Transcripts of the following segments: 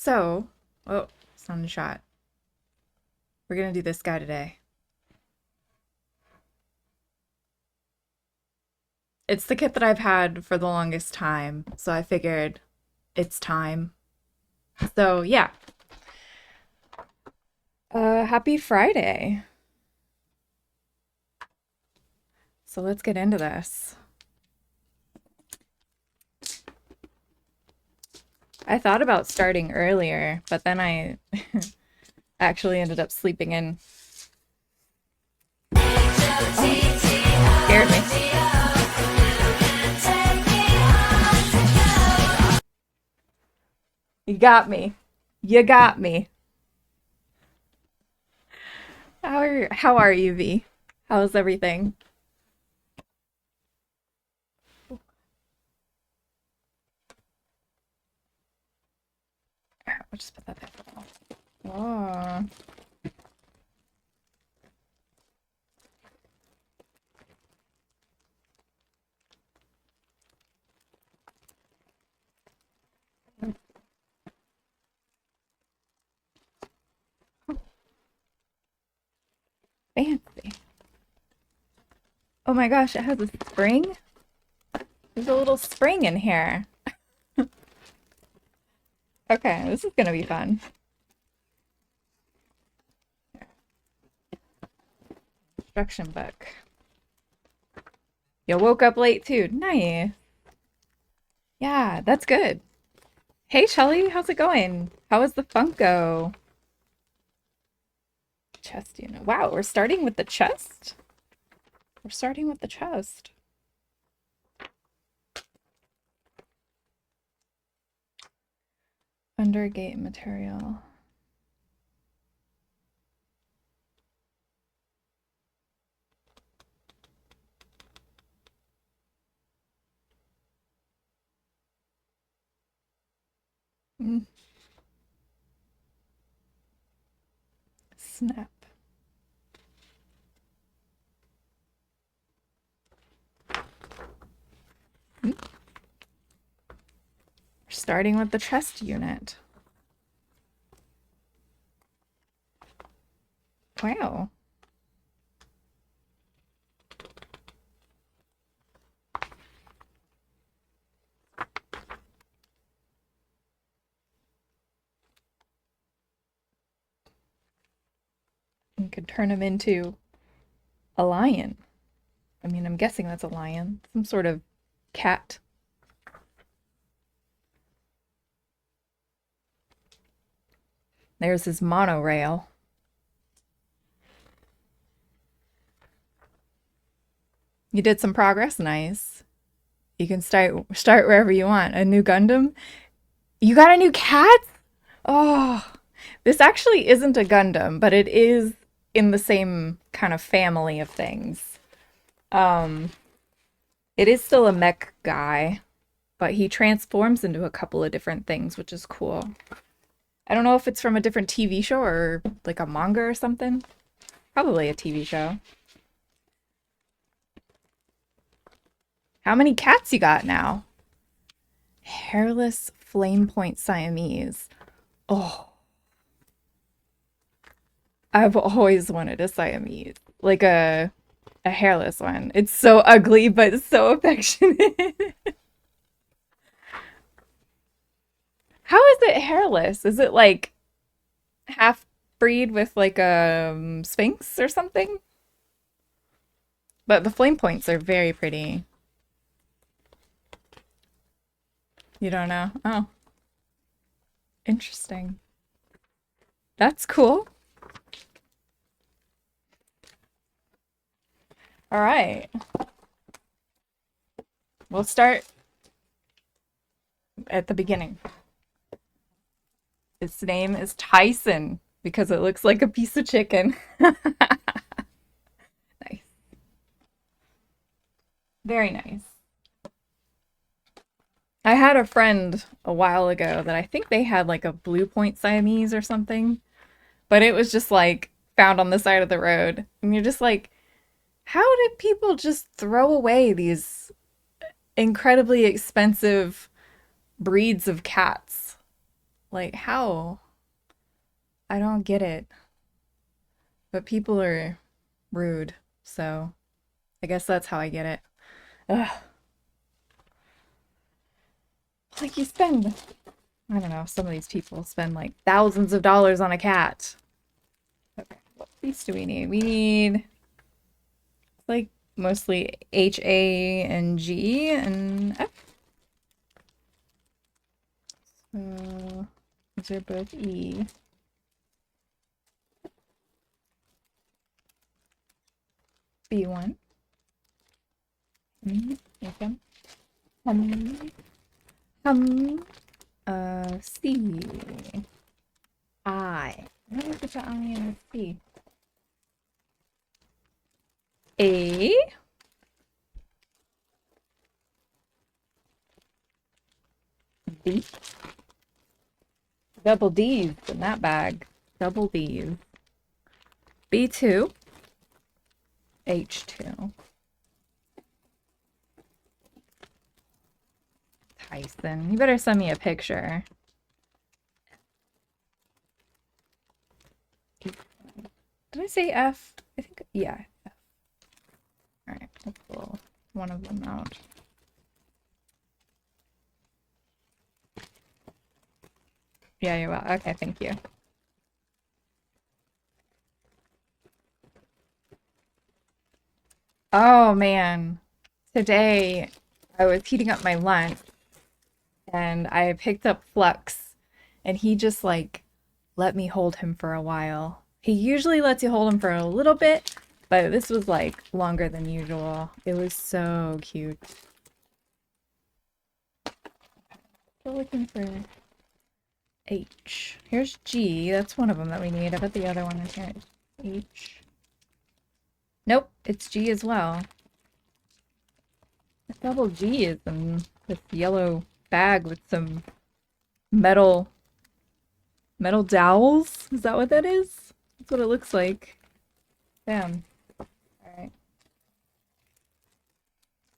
So, oh, sun shot. We're gonna do this guy today. It's the kit that I've had for the longest time, so I figured it's time. So, yeah. Happy Friday. So let's get into this. I thought about starting earlier, but then I actually ended up sleeping in. Oh, scared me. You got me. You got me. How are you, V? How's everything? We'll just put that there for now. Oh, fancy. Oh my gosh, it has a spring? There's a little spring in here. Okay, this is gonna be fun. Instruction book. You woke up late too. Nice. Yeah, that's good. Hey Shelly, how's it going? How was the Funko? Chest unit. Wow, we're starting with the chest? We're starting with the chest. Undergate material. Mm. Snap. Mm. We're starting with the chest unit. Wow. You could turn him into a lion. I mean, I'm guessing that's a lion. Some sort of cat. There's his monorail. You did some progress, nice. You can start wherever you want. A new Gundam? You got a new cat? Oh, this actually isn't a Gundam, but it is in the same kind of family of things. Um, it is still a mech guy, but he transforms into a couple of different things, which is cool. I don't know if it's from a different TV show or like a manga or something. Probably a TV show. How many cats you got now? Hairless flame point Siamese. Oh, I've always wanted a Siamese. Like a hairless one. It's so ugly, but so affectionate. How is it hairless? Is it like half breed with like a sphinx or something? But the flame points are very pretty. You don't know? Oh, interesting. That's cool. All right. We'll start at the beginning. Its name is Tyson because it looks like a piece of chicken. Nice. Very nice. I had a friend a while ago that I think they had like a blue point Siamese or something, but it was just like found on the side of the road. And you're just like, how did people just throw away these incredibly expensive breeds of cats? Like, how? I don't get it. But people are rude, so I guess that's how I get it. Ugh. Like, you spend, I don't know, some of these people spend like thousands of dollars on a cat. Okay, what piece do we need? We need like mostly H, A, and G and F. So these are both E. B1. Okay. Um, C. I. What is the I and the C? A. B. Double D's in that bag. Double D's. B2. H2. Tyson. You better send me a picture. Did I say F? I think, yeah. F. All right, let's pull one of them out. Yeah, you're well. Okay, thank you. Oh man. Today I was heating up my lunch and I picked up Flux and he just like let me hold him for a while. He usually lets you hold him for a little bit, but this was like longer than usual. It was so cute. Still looking for H. Here's G. That's one of them that we need. I bet the other one is here. H. Nope, it's G as well. The double G is in this yellow bag with some metal dowels. Is that what that is? That's what it looks like. Damn. Alright.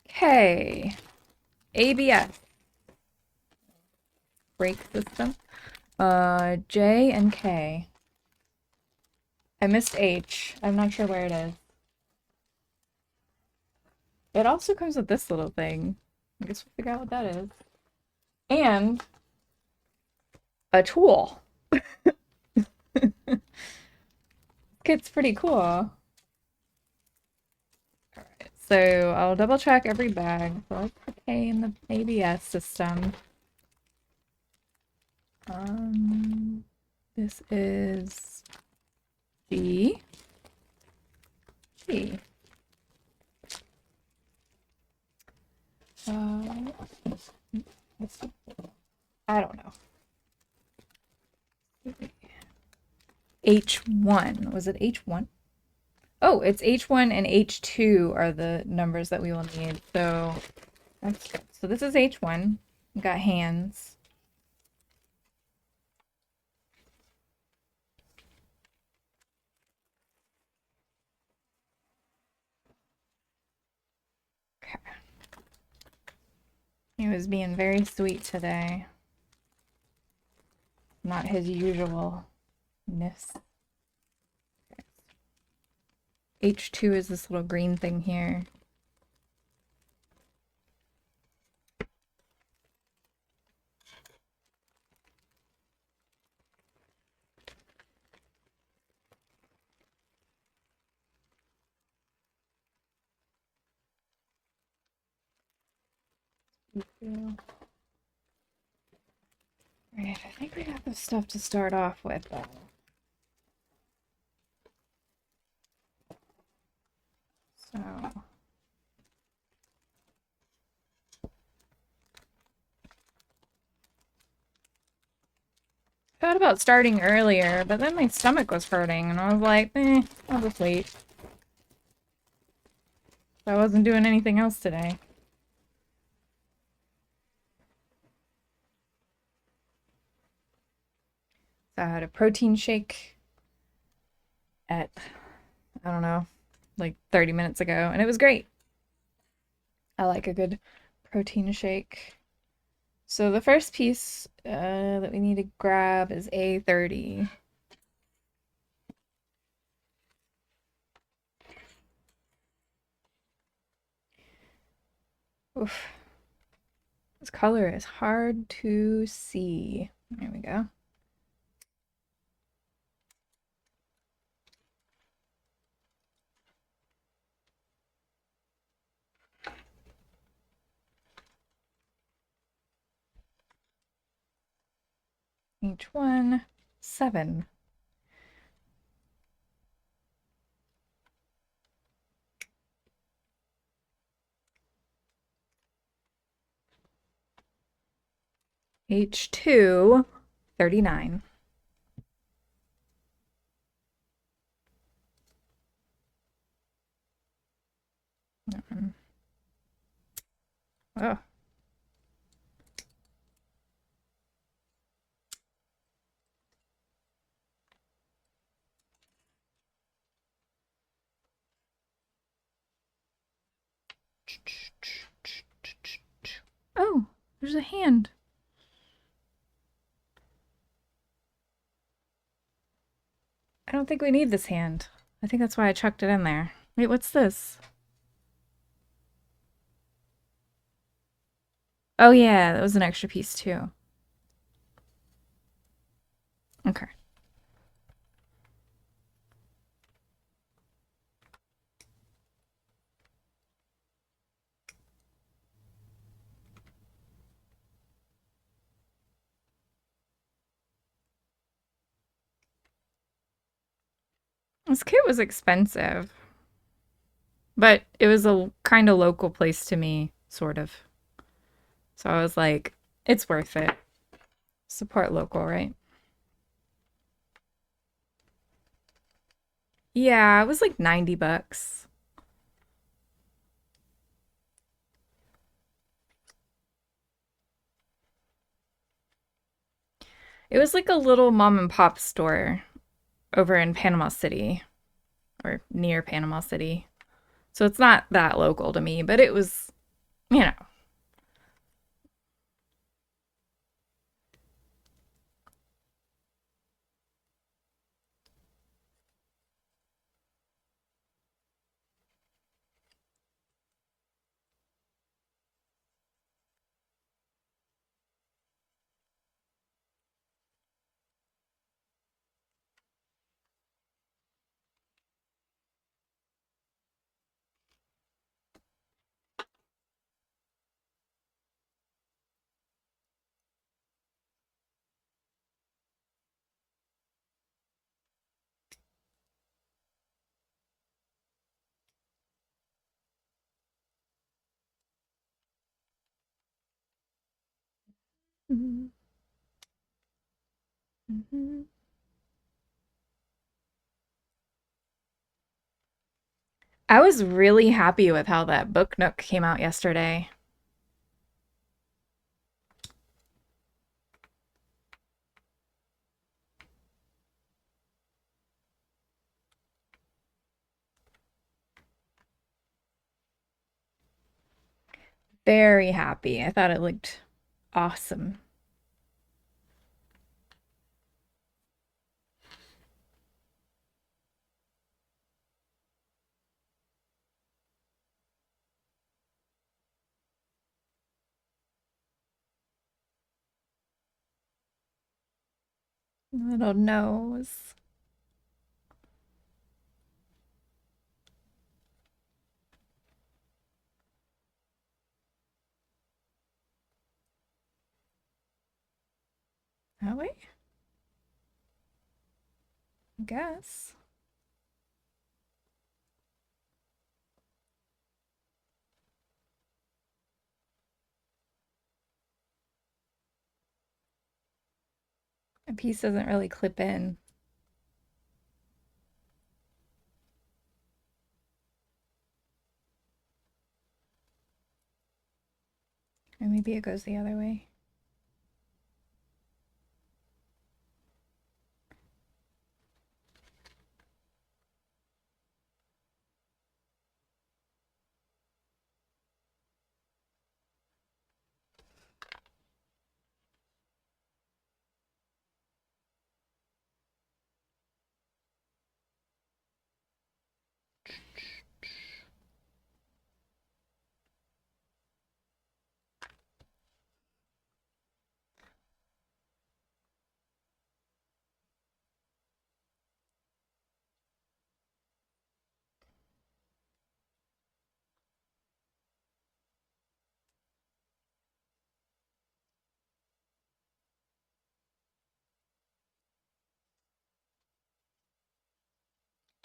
Okay. ABS. Brake system. J and K. I missed H. I'm not sure where it is. It also comes with this little thing. I guess we'll figure out what that is. And a tool. It's pretty cool. Alright, so I'll double check every bag. So let's put K in the ABS system. This is G. G. I don't know. H1. Was it H1? Oh, it's H1 and H2 are the numbers that we will need. So that's good. So this is H1. We got hands. Okay. He was being very sweet today. Not his usualness. H2 is this little green thing here. Alright, I think we got the stuff to start off with though. So I thought about starting earlier, but then my stomach was hurting and I was like, I'll just wait. I wasn't doing anything else today. So I had a protein shake at, I don't know, like 30 minutes ago, and it was great. I like a good protein shake. So the first piece that we need to grab is A30. Oof. This color is hard to see. There we go. Each one, 7. H2, 39. Oh. Oh, there's a hand. I don't think we need this hand. I think that's why I chucked it in there. Wait, what's this? Oh yeah, that was an extra piece too. Okay. This kit was expensive, but it was a kind of local place to me, sort of. So I was like, it's worth it. Support local, right? Yeah, it was like 90 bucks. It was like a little mom and pop store over in Panama City or near Panama City. So it's not that local to me, but it was, you know. Mhm. Mhm. I was really happy with how that book nook came out yesterday. Very happy. I thought it looked awesome. Little nose. Oh, wait. I guess. A piece doesn't really clip in. Or maybe it goes the other way.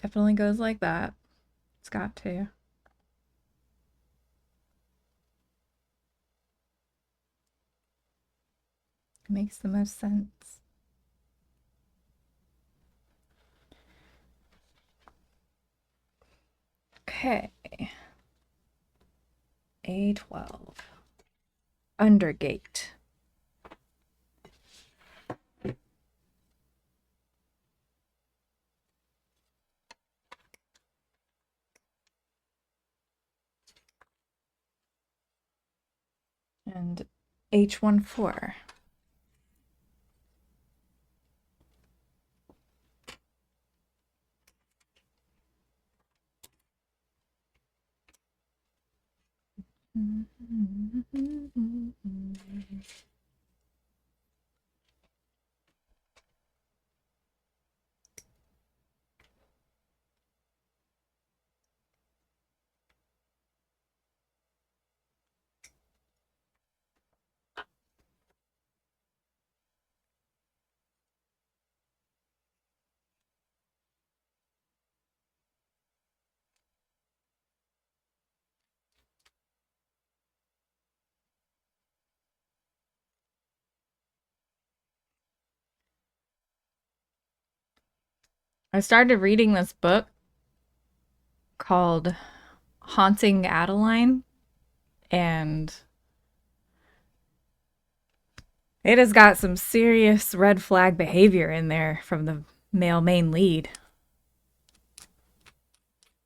Definitely goes like that. It's got to. Makes the most sense. Okay. A12. Undergate. And H14. I started reading this book called Haunting Adeline, and it has got some serious red flag behavior in there from the male main lead.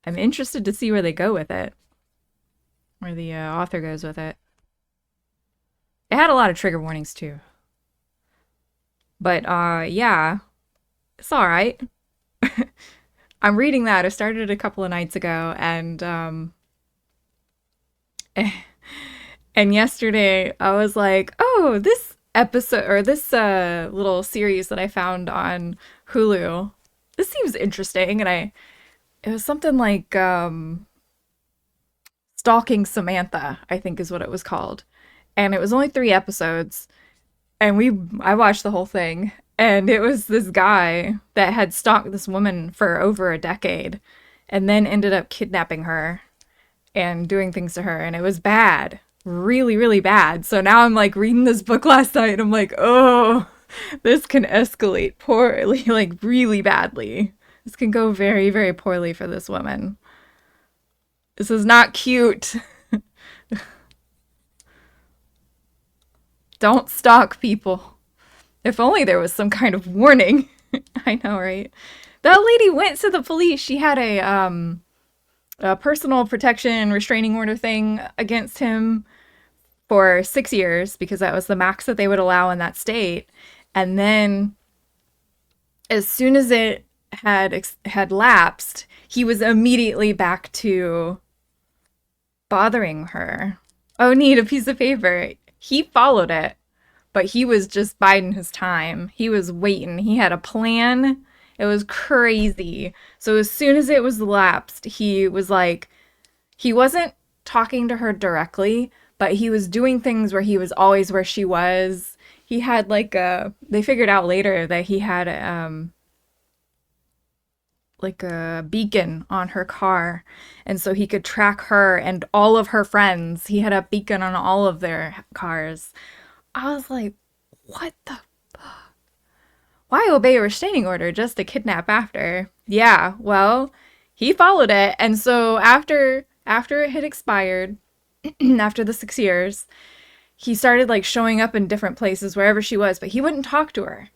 I'm interested to see where they go with it, where the author goes with it. It had a lot of trigger warnings too. But yeah, it's all right. I'm reading that. I started a couple of nights ago, and yesterday I was like, "Oh, this episode or this little series that I found on Hulu. This seems interesting." And I it was something like Stalking Samantha, I think is what it was called. And it was only 3 episodes, and I watched the whole thing. And it was this guy that had stalked this woman for over a decade and then ended up kidnapping her and doing things to her, and it was bad. Really, really bad. So now I'm like reading this book last night and I'm like, "Oh, this can escalate poorly, like really badly. This can go very, very poorly for this woman. This is not cute. Don't stalk people." If only there was some kind of warning. I know, right? That lady went to the police. She had a personal protection restraining order thing against him for 6 years because that was the max that they would allow in that state. And then, as soon as it had lapsed, he was immediately back to bothering her. "Oh, need a piece of paper." He followed it, but he was just biding his time. He was waiting. He had a plan. It was crazy. So as soon as it was lapsed, he was like, he wasn't talking to her directly, but he was doing things where he was always where she was. He had they figured out later that he had like a beacon on her car, and so he could track her and all of her friends. He had a beacon on all of their cars. I was like, what the? Why obey a restraining order just to kidnap after? Yeah, well, he followed it, and so after it had expired, after the 6 years, he started like showing up in different places wherever she was, but he wouldn't talk to her.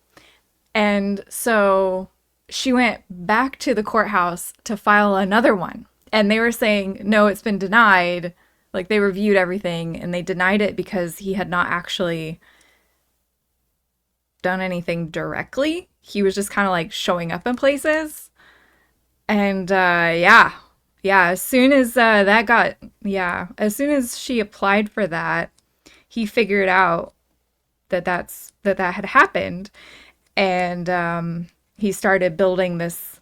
And so she went back to the courthouse to file another one. And they were saying, "No, it's been denied." Like they reviewed everything and they denied it because he had not actually done anything directly. He was just kind of like showing up in places. And yeah. Yeah, as soon as as soon as she applied for that, he figured out that had happened, and he started building this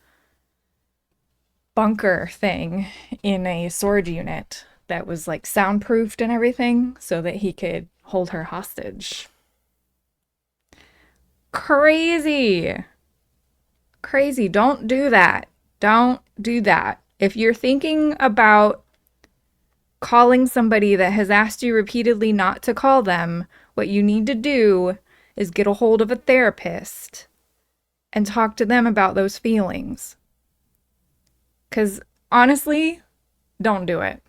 bunker thing in a storage unit that was like soundproofed and everything so that he could hold her hostage. Crazy. Crazy. Don't do that. Don't do that. If you're thinking about calling somebody that has asked you repeatedly not to call them, what you need to do is get a hold of a therapist and talk to them about those feelings. Because honestly, don't do it.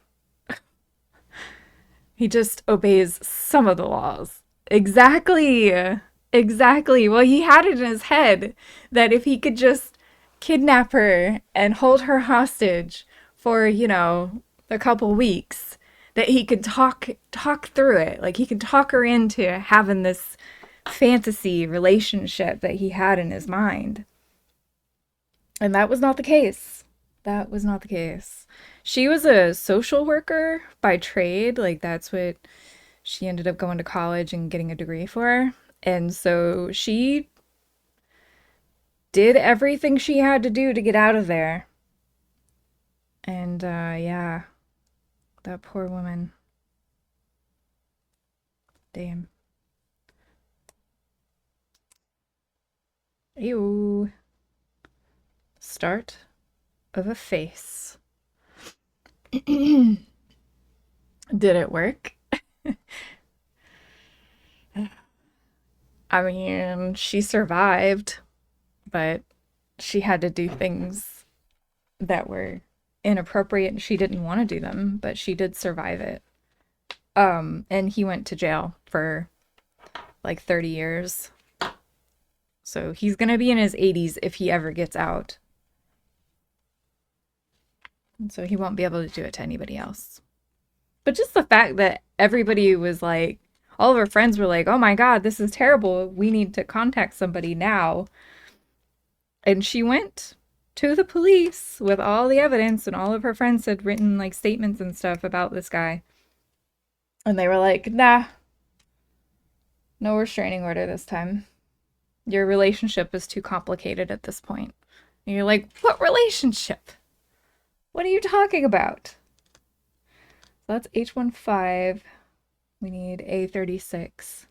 He just obeys some of the laws. Exactly. Exactly. Well, he had it in his head that if he could just kidnap her and hold her hostage for, a couple weeks, that he could talk through it. Like he could talk her into having this fantasy relationship that he had in his mind. And that was not the case. That was not the case. She was a social worker by trade. Like that's what she ended up going to college and getting a degree for. And so she did everything she had to do to get out of there. And yeah, that poor woman. Damn. Ew. Start of a face. Did it work? I mean, she survived, but she had to do things that were inappropriate and she didn't want to do them, but she did survive it. And he went to jail for like 30 years. So he's going to be in his 80s if he ever gets out. And so he won't be able to do it to anybody else. But just the fact that everybody was like, all of her friends were like, oh my God, this is terrible. We need to contact somebody now. And she went to the police with all the evidence, and all of her friends had written like statements and stuff about this guy. And they were like, nah, no restraining order this time. Your relationship is too complicated at this point. And you're like, what relationship? What are you talking about? So that's H15. We need A36.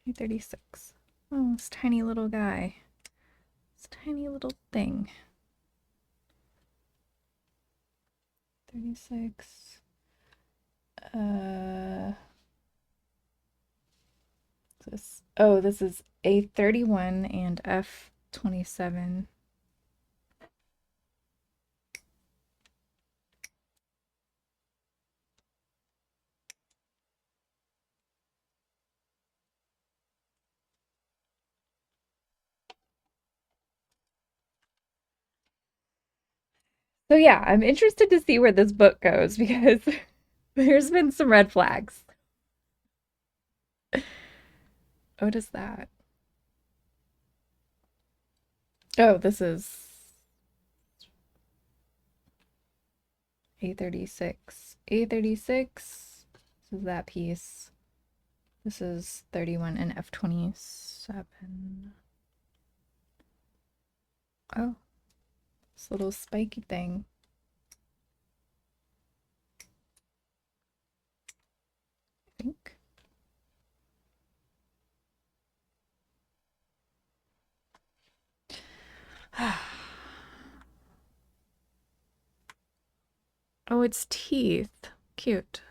A36. Oh, this tiny little guy. This tiny little thing. 36. This is A31 and F27. So yeah, I'm interested to see where this book goes because there's been some red flags. What is that? Oh, this is A36. A36. This is that piece. This is 31 and F27. Oh, this little spiky thing. I think. Oh, it's teeth. Cute.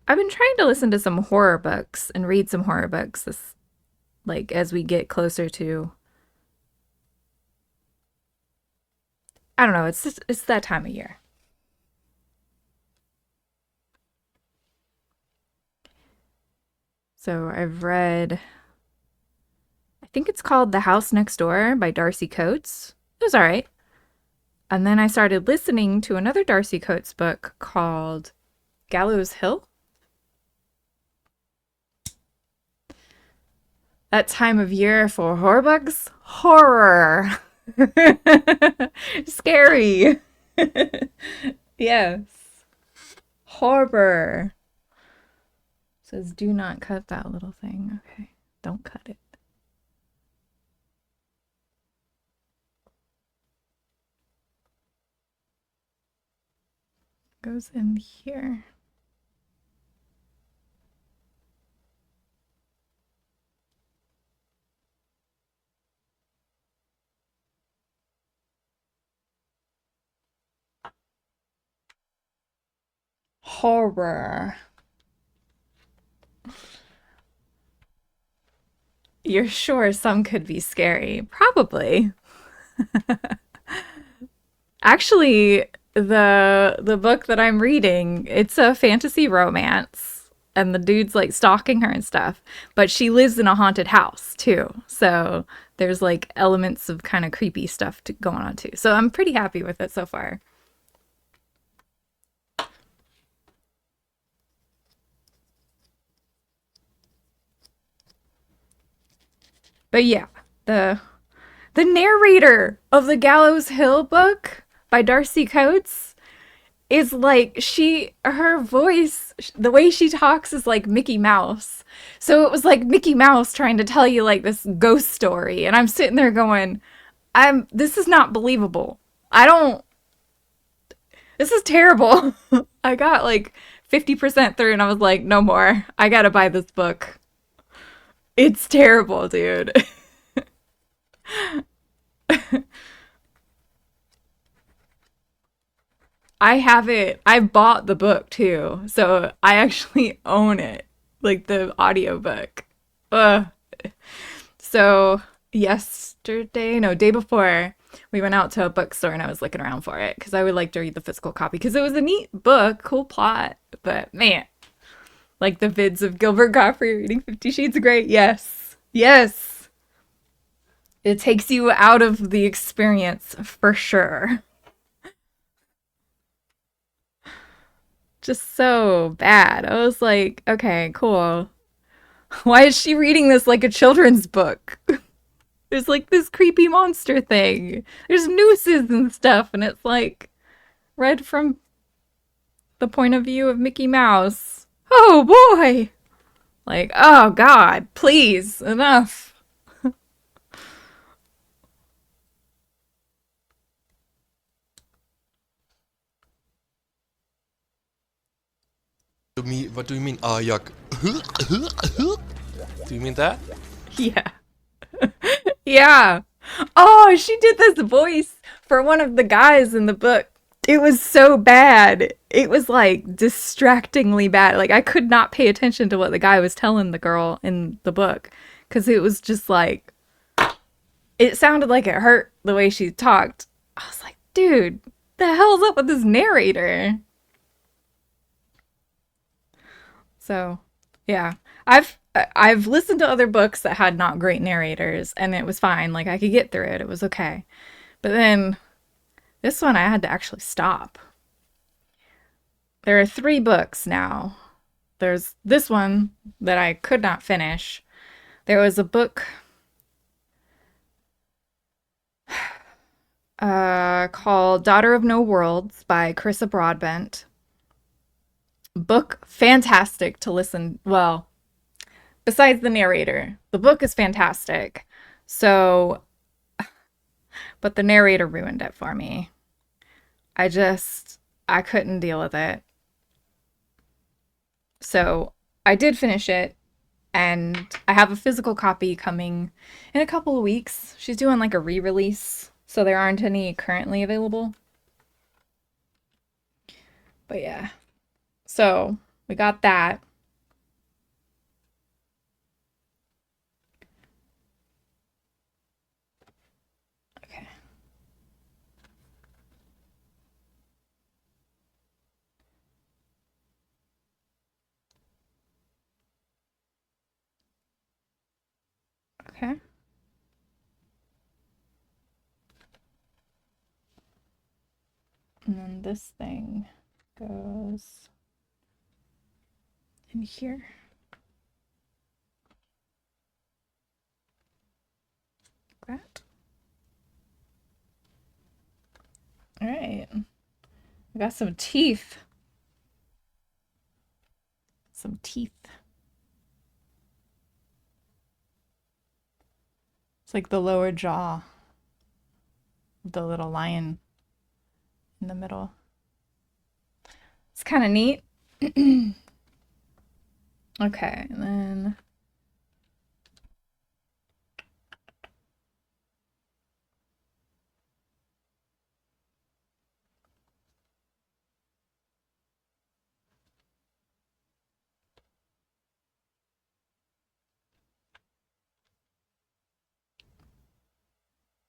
I've been trying to listen to some horror books and read some horror books as we get closer to, I don't know, it's that time of year. So I've read, I think it's called The House Next Door by Darcy Coates. It was all right. And then I started listening to another Darcy Coates book called Gallows Hill. That time of year for horror books? Horror. Scary. Yes. Horror. Says do not cut that little thing. Okay. Don't cut it. Goes in here. Horror. You're sure some could be scary? Probably. Actually, the book that I'm reading, it's a fantasy romance and the dude's like stalking her and stuff, but she lives in a haunted house too. So there's like elements of kind of creepy stuff going on too. So I'm pretty happy with it so far. But yeah, the the narrator of the Gallows Hill book by Darcy Coates is like her voice, the way she talks is like Mickey Mouse. So it was like Mickey Mouse trying to tell you like this ghost story and I'm sitting there going, I'm this is not believable. I don't this is terrible. I got like 50% through and I was like, no more. I got to buy this book. It's terrible, dude. I have it. I bought the book too. So I actually own it. Like the audiobook. Ugh. So yesterday, no, day before, we went out to a bookstore and I was looking around for it because I would like to read the physical copy because it was a neat book, cool plot. But man, like the vids of Gilbert Gottfried reading 50 Shades of Grey. Yes. Yes. It takes you out of the experience for sure. Just so bad. I was like, okay, cool. Why is she reading this like a children's book? There's like this creepy monster thing. There's nooses and stuff, and it's like read from the point of view of Mickey Mouse. Oh boy! Like, oh god, please, enough. What do you mean, Ajak? Do you mean that? Yeah. Yeah. Oh, she did this voice for one of the guys in the book. It was so bad. It was like distractingly bad. Like I could not pay attention to what the guy was telling the girl in the book because it was just like it sounded like it hurt the way she talked. I was like, dude, the hell's up with this narrator? So, yeah. I've listened to other books that had not great narrators and it was fine. Like I could get through it. It was okay. But then this one I had to actually stop. There are 3 books now. There's this one that I could not finish. There was a book called Daughter of No Worlds by Carissa Broadbent. Book fantastic to listen. Well, besides the narrator, the book is fantastic. So, but the narrator ruined it for me. I couldn't deal with it. So I did finish it and I have a physical copy coming in a couple of weeks. She's doing like a re-release, so there aren't any currently available. But yeah. So we got that. Okay. Okay. And then this thing goes in here. That. All right. I got some teeth. Some teeth. It's like the lower jaw of the little lion in the middle. It's kind of neat. Okay, and then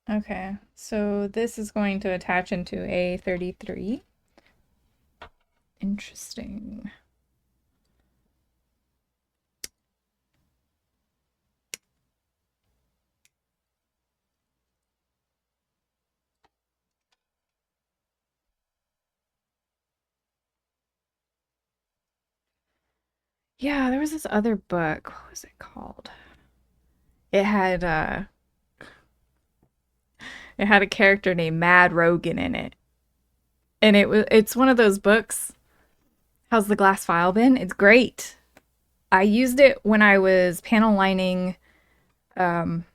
okay, so this is going to attach into A33. Interesting. Yeah, there was this other book. What was it called? It had it had a character named Mad Rogan in it. And it's one of those books. How's the glass file been? It's great. I used it when I was panel lining um,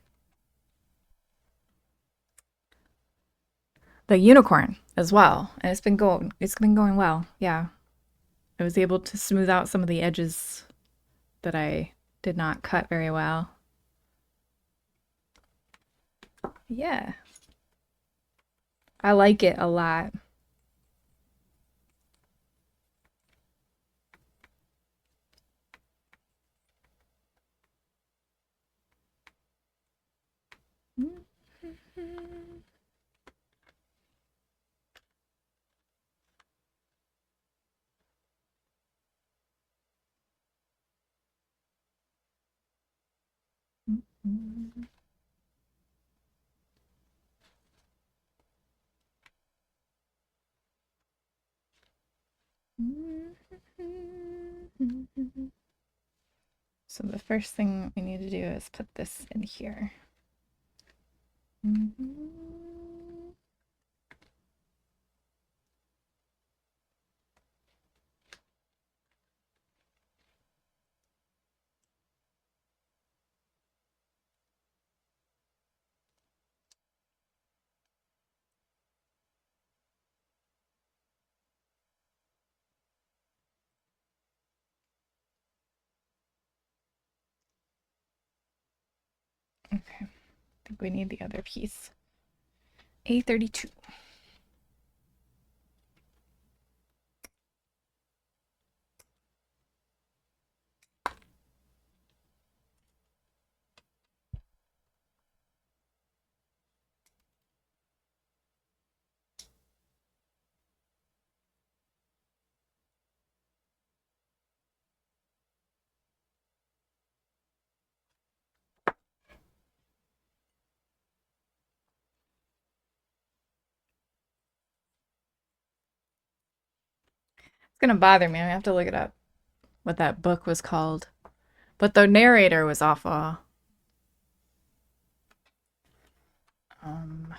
the unicorn as well, and it's been going well. Yeah, I was able to smooth out some of the edges that I did not cut very well. Yeah, I like it a lot. So the first thing we need to do is put this in here. Okay, I think we need the other piece. A32. It's gonna bother me. I have to look it up what that book was called. But the narrator was awful. Um,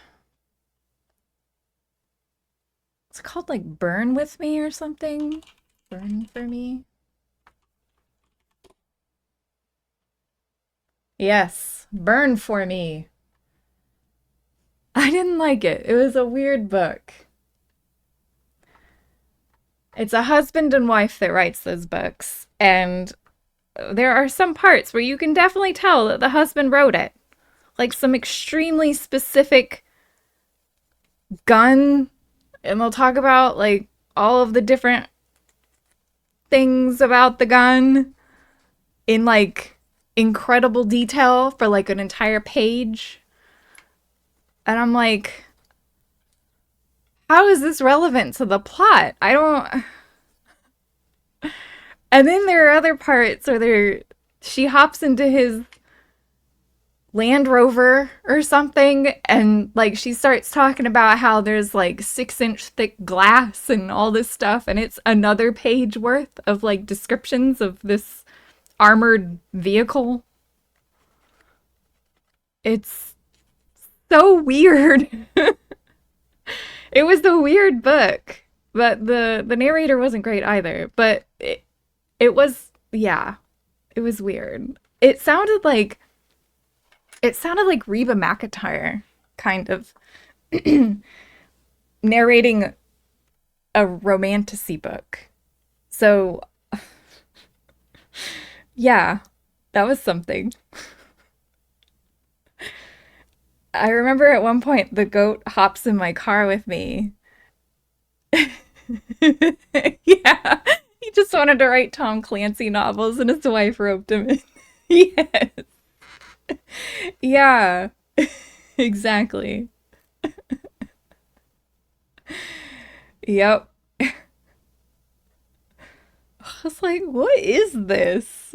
it's called like Burn With Me or something. Burn for Me. Yes, Burn for Me. I didn't like it. It was a weird book. It's a husband and wife that writes those books, and there are some parts where you can definitely tell that the husband wrote it. Like some extremely specific gun, and they'll talk about like all of the different things about the gun in like incredible detail for like an entire page. And I'm like, how is this relevant to the plot? I don't. And then there are other parts where she hops into his Land Rover or something, and like she starts talking about how there's like 6-inch thick glass and all this stuff, and it's another page worth of like descriptions of this armored vehicle. It's so weird. It was a weird book, but the narrator wasn't great either. But it was, yeah, it was weird. It sounded like Reba McEntire, kind of narrating a romantasy book. So, yeah, that was something. I remember at one point the goat hops in my car with me. Yeah, he just wanted to write Tom Clancy novels and his wife roped him in. Yes. Yeah, exactly. Yep. I was like, what is this?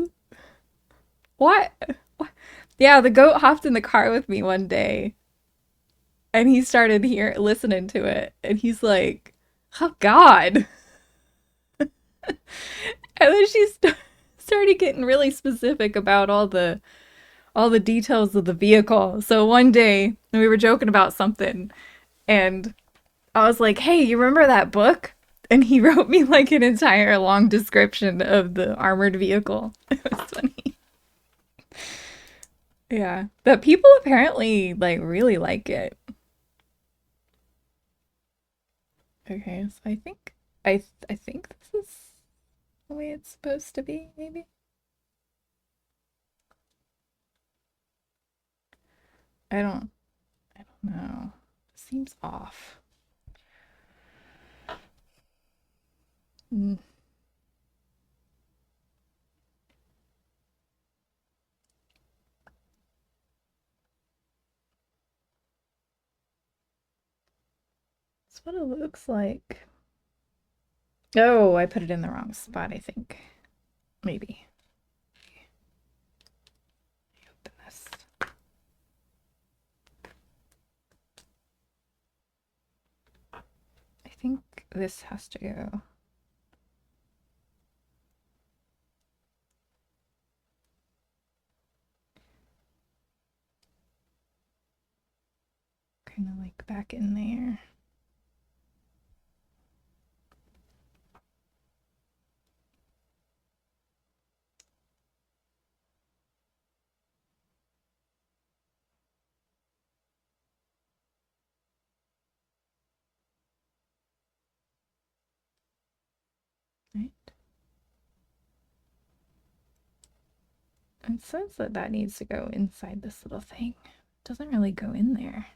What? What? Yeah, the goat hopped in the car with me one day and he started here listening to it and he's like, oh God. And then started getting really specific about all the details of the vehicle. So one day we were joking about something and I was like, "Hey, you remember that book?" And he wrote me like an entire long description of the armored vehicle. It was funny. Yeah. But people apparently like really like it. Okay, so I think this is the way it's supposed to be, maybe. I don't I don't know. Seems off. Mm, that's what it looks like. Oh, I put it in the wrong spot, I think. Maybe. Open this. I think this has to go kind of like back in there. Right? It says that that needs to go inside this little thing. It doesn't really go in there.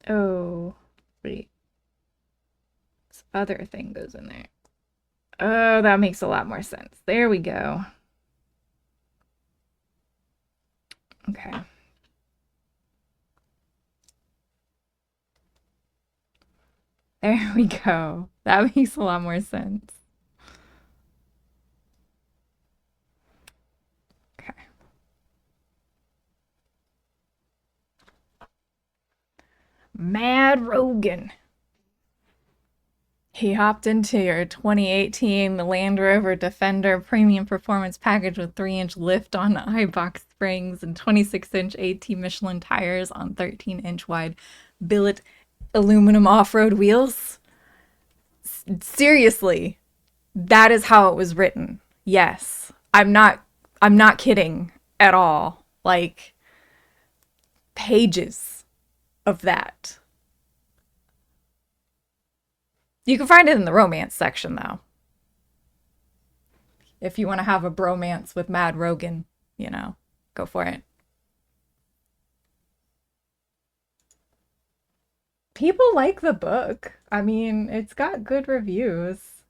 Oh, wait. This other thing goes in there. Oh, that makes a lot more sense. There we go. Okay. There we go. That makes a lot more sense. Okay. Mad Rogan. He hopped into your 2018 Land Rover Defender Premium Performance Package with 3-inch lift on I-box springs and 26-inch AT Michelin tires on 13-inch wide billet aluminum off-road wheels. Seriously, that is how it was written. Yes. I'm not kidding at all. Like pages of that. You can find it in the romance section though. If you want to have a bromance with Mad Rogan, go for it. People like the book. I mean, it's got good reviews.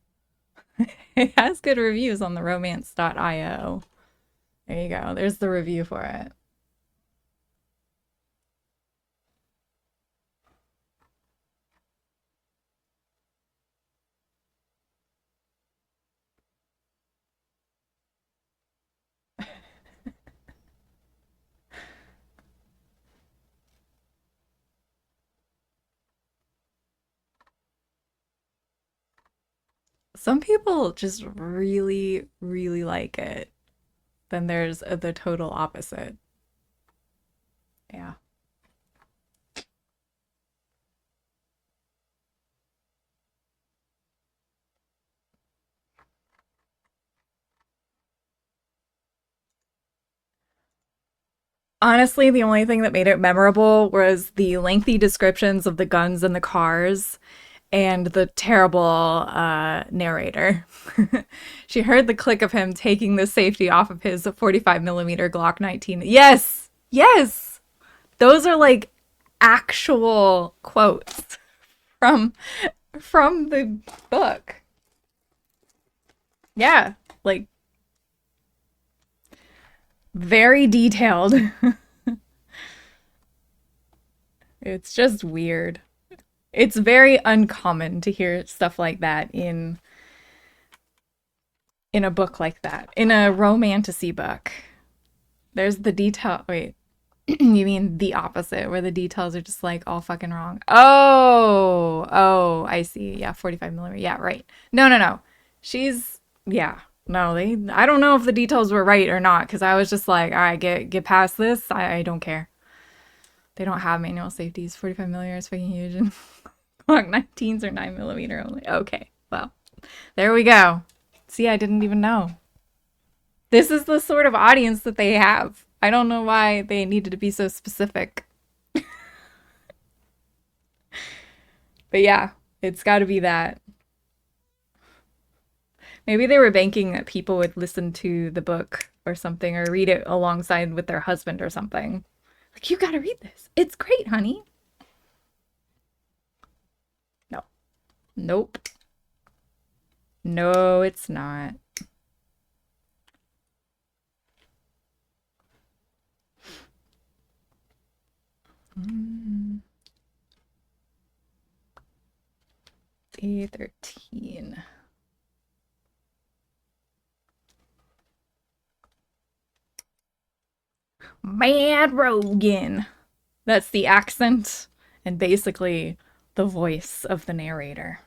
It has good reviews on the romance.io. There you go. There's the review for it. Some people just really, really like it. Then there's the total opposite. Yeah. Honestly, the only thing that made it memorable was the lengthy descriptions of the guns and the cars and the terrible narrator. She heard the click of him taking the safety off of his 45 millimeter Glock 19. Yes, yes, those are like actual quotes from the book. Yeah, like very detailed. It's just weird. It's very uncommon to hear stuff like that in a book like that. In a romantasy book. There's the detail. Wait, you mean the opposite, where the details are just like all fucking wrong? Oh, I see. Yeah, 45 millimeter. Yeah, right. No, no, no. She's yeah. No, they. I don't know if the details were right or not because I was just like, all right, get past this. I don't care. They don't have manual safeties. 45 millimeter is fucking huge, and Glock 19s are 9 millimeter only. Okay, well, there we go. See, I didn't even know. This is the sort of audience that they have. I don't know why they needed to be so specific. But yeah, it's got to be that. Maybe they were banking that people would listen to the book or something or read it alongside with their husband or something. Like, you got to read this. It's great, honey. No. Nope. No, it's not. A13. Mad Rogan. That's the accent and basically the voice of the narrator.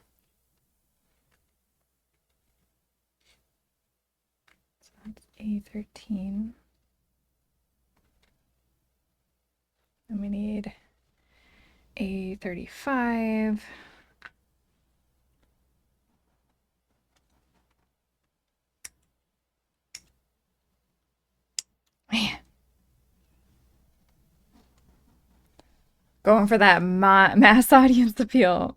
So that's A13. And we need A35. Man, going for that mass audience appeal.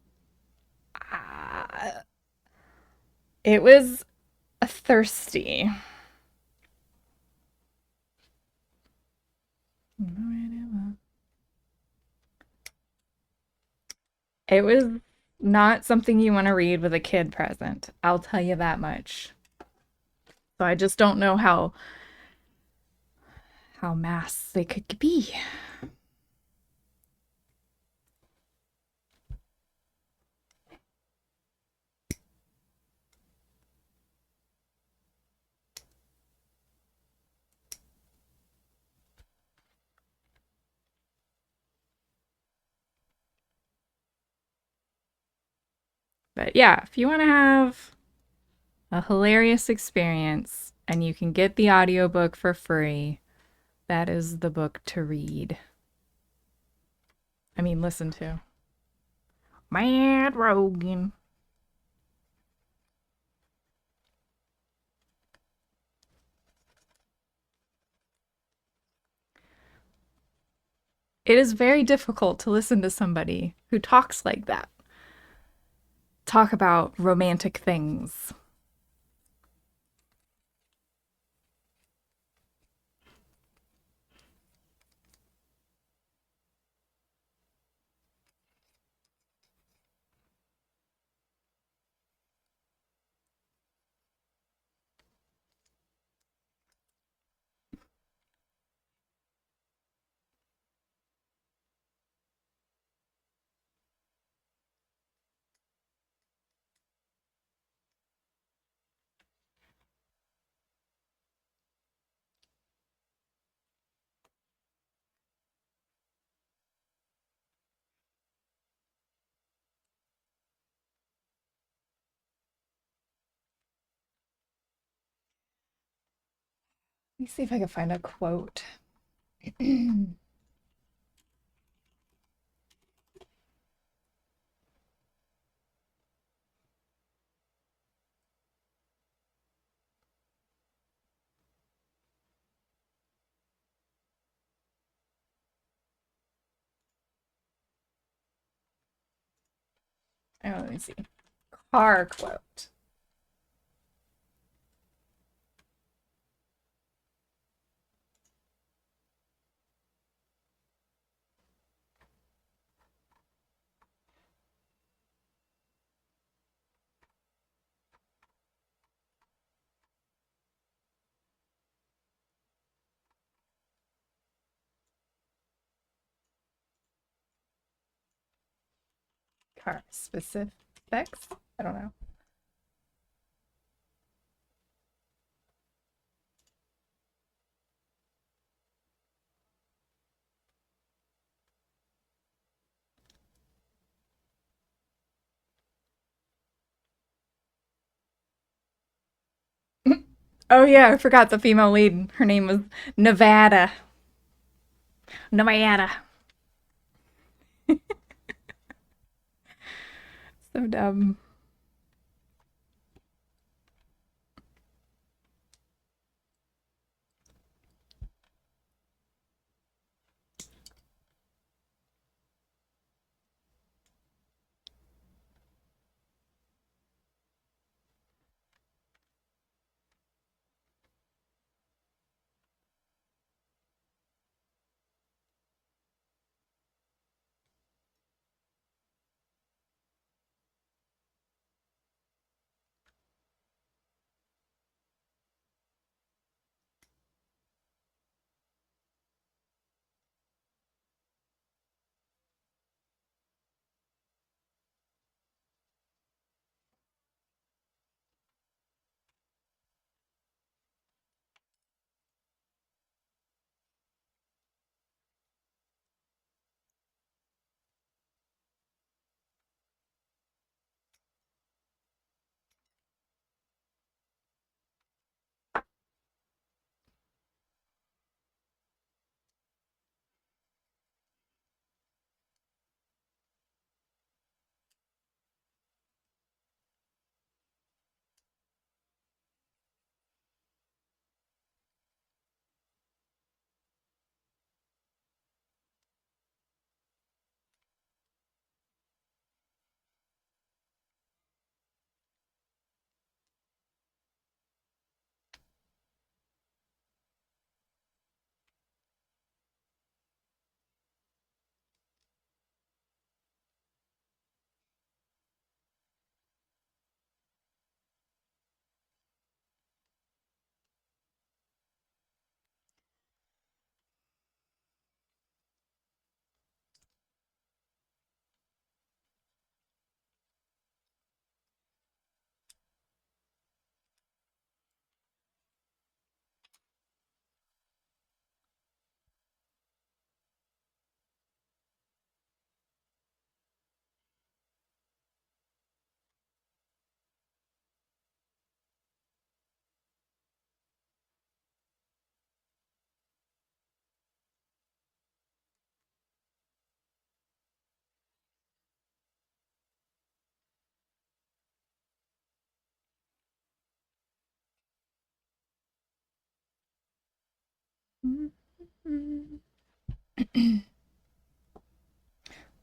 It was thirsty. It was not something you want to read with a kid present. I'll tell you that much. So I just don't know how mass they could be. But yeah, if you want to have a hilarious experience and you can get the audiobook for free, that is the book to read. I mean, listen to. Mad Rogan. It is very difficult to listen to somebody who talks like that. Talk about romantic things. Let me see if I can find a quote. Oh, let me see. Car quote. Car specifics? I don't know. Oh yeah, I forgot the female lead. Her name was Nevada. Nevada. So dumb.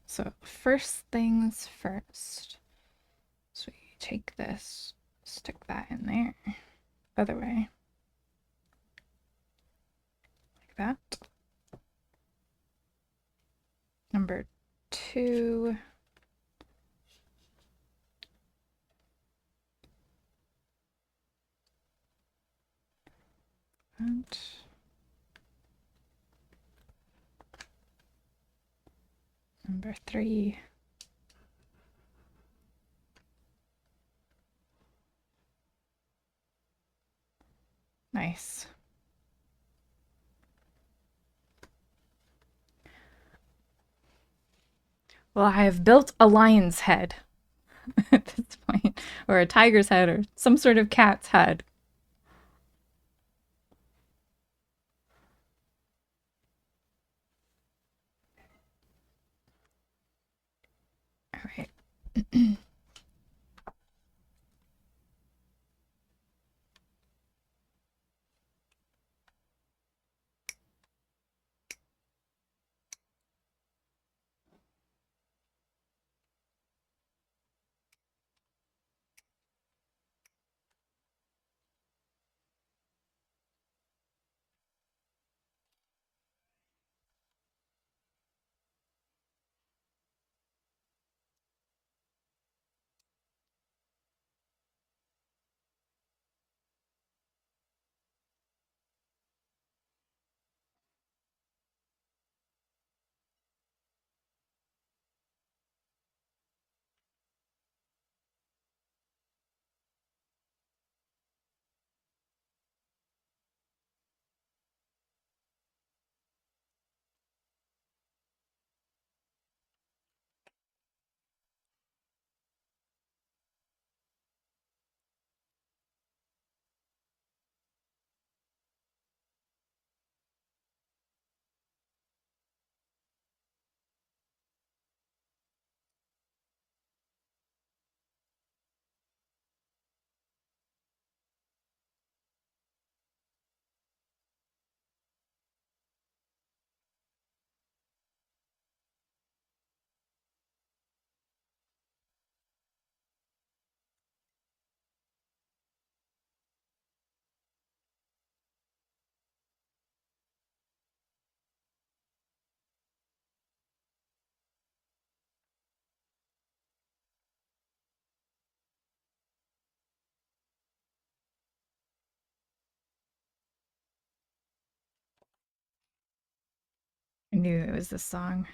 So, first things first. So, we take this, stick that in there. Other way. Like that. Number 2. And number 3. Nice. Well, I have built a lion's head at this point, or a tiger's head, or some sort of cat's head. All right. knew it was this song.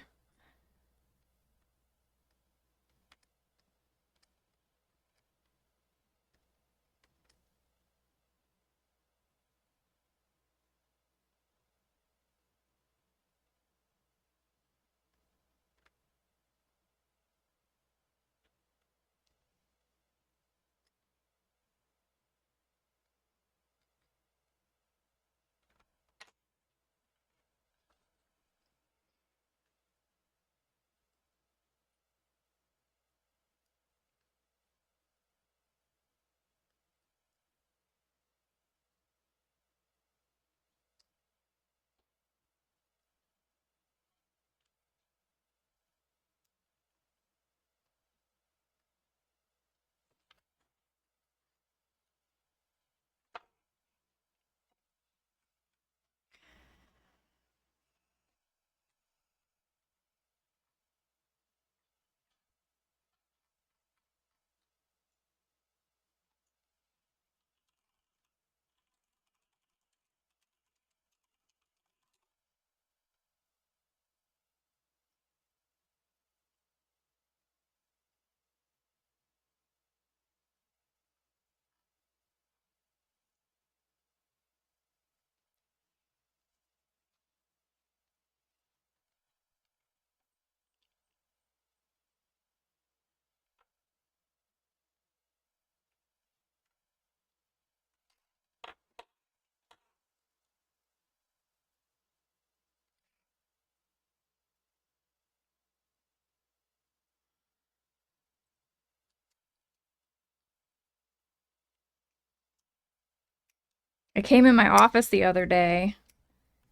I came in my office the other day,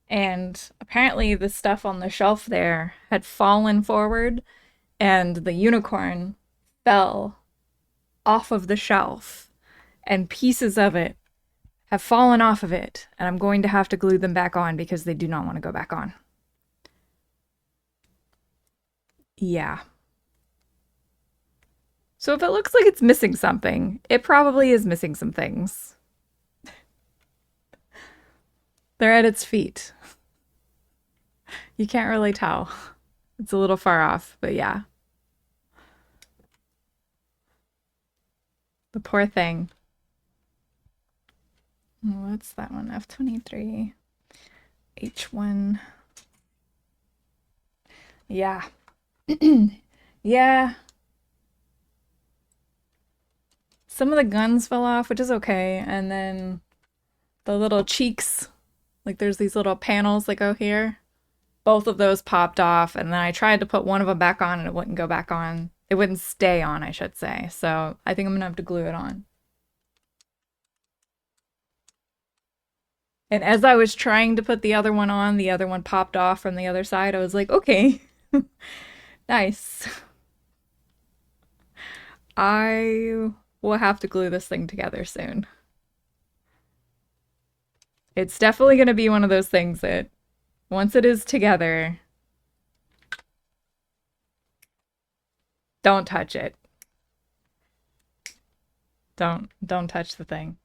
and apparently the stuff on the shelf there had fallen forward, and the unicorn fell off of the shelf, and pieces of it have fallen off of it, and I'm going to have to glue them back on because they do not want to go back on. Yeah. So if it looks like it's missing something, it probably is missing some things. They're at its feet. You can't really tell. It's a little far off, but yeah. The poor thing. What's that one? F23. H1. Yeah. Yeah. Some of the guns fell off, which is okay. And then the little cheeks, like there's these little panels that go here. Both of those popped off. And then I tried to put one of them back on and it wouldn't go back on. It wouldn't stay on, I should say. So I think I'm going to have to glue it on. And as I was trying to put the other one on, the other one popped off from the other side. I was like, okay, nice. I will have to glue this thing together soon. It's definitely going to be one of those things that once it is together, don't touch it. Don't touch the thing.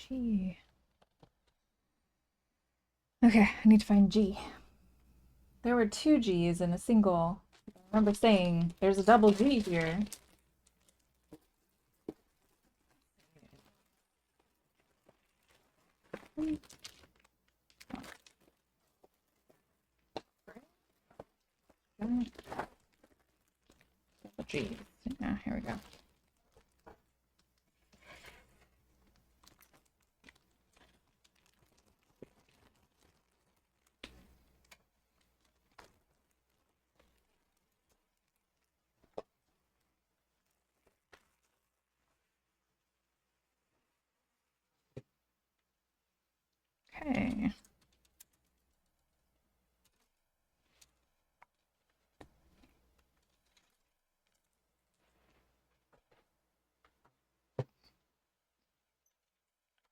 G. Okay, I need to find G. There were two G's in a single. I remember saying there's a double G here. G's. Yeah, here we go. Okay.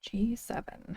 G7.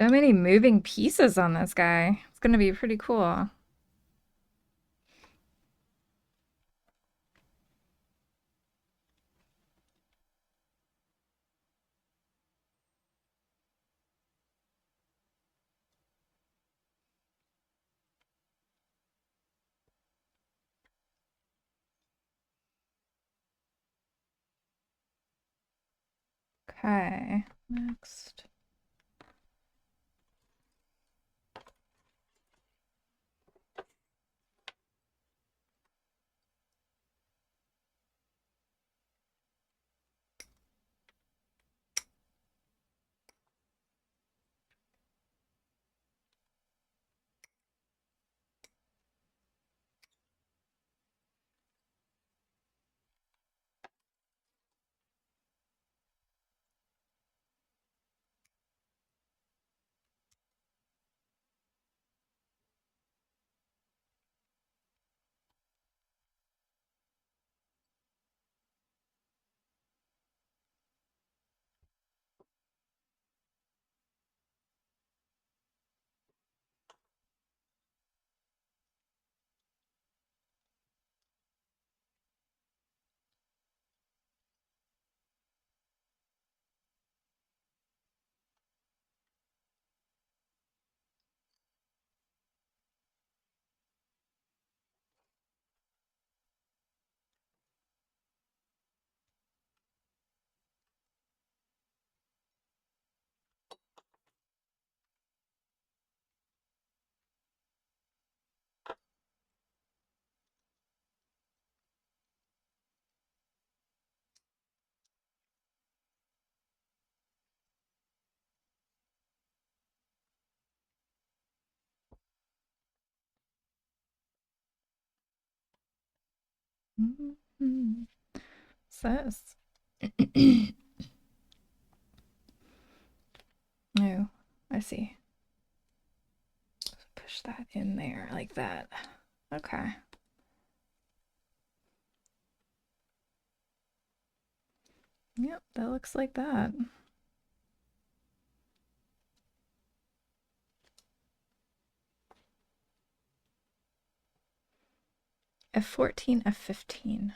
So many moving pieces on this guy. It's gonna be pretty cool. Okay, next. Mm-hmm. What's this? Oh, I see. Push that in there like that. Okay. Yep, that looks like that. F14, F15.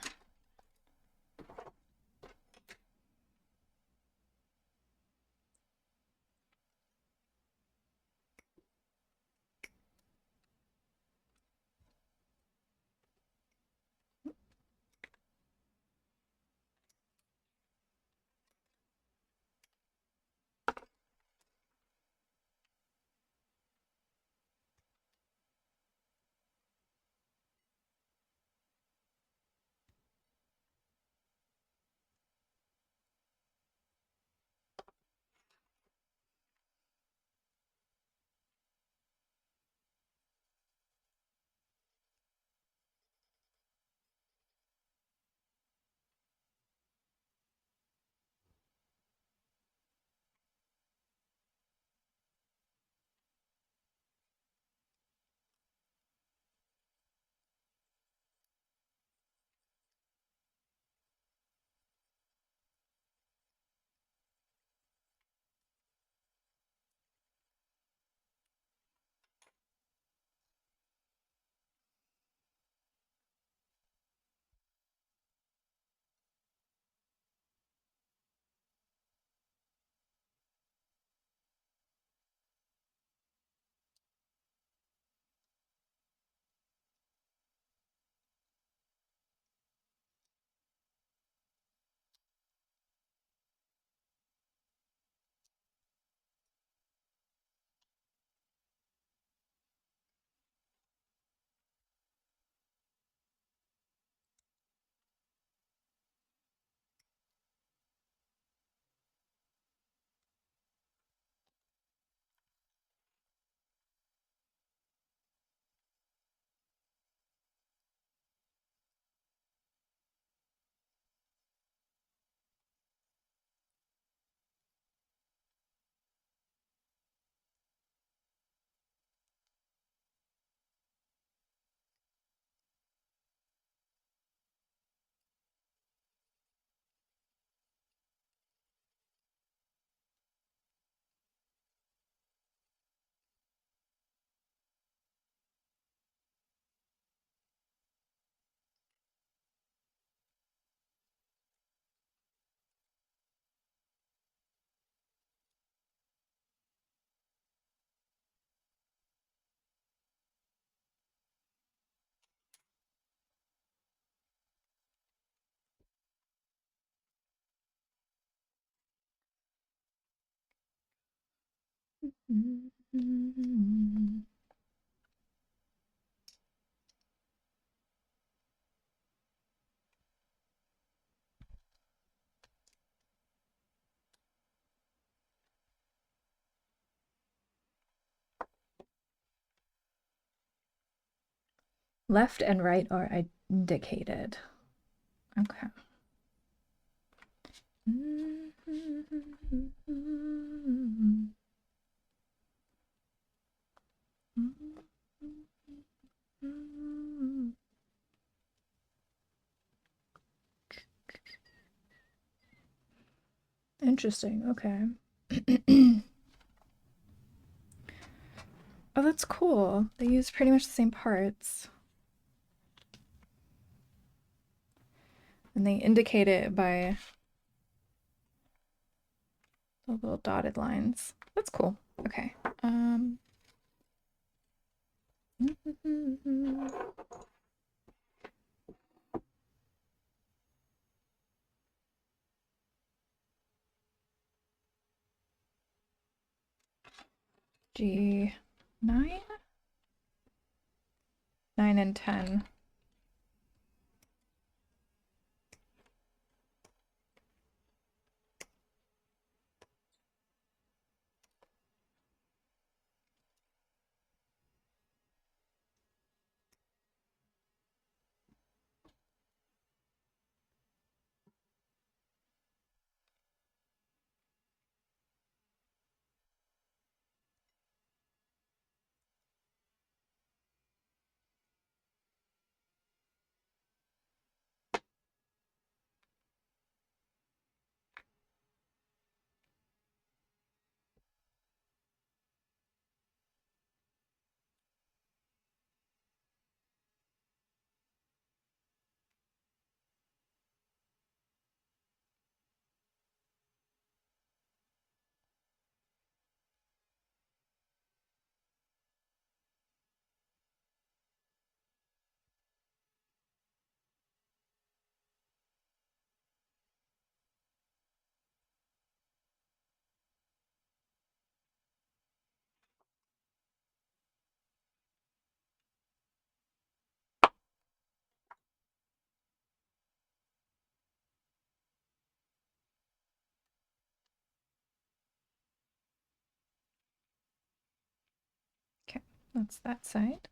Left and right are indicated. Okay. Interesting. Okay. Oh, that's cool. They use pretty much the same parts. And they indicate it by the little dotted lines. That's cool. Okay. G9? 9 and 10. Okay, that's that side.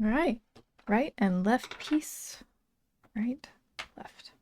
Right. Right and left piece. Right, left.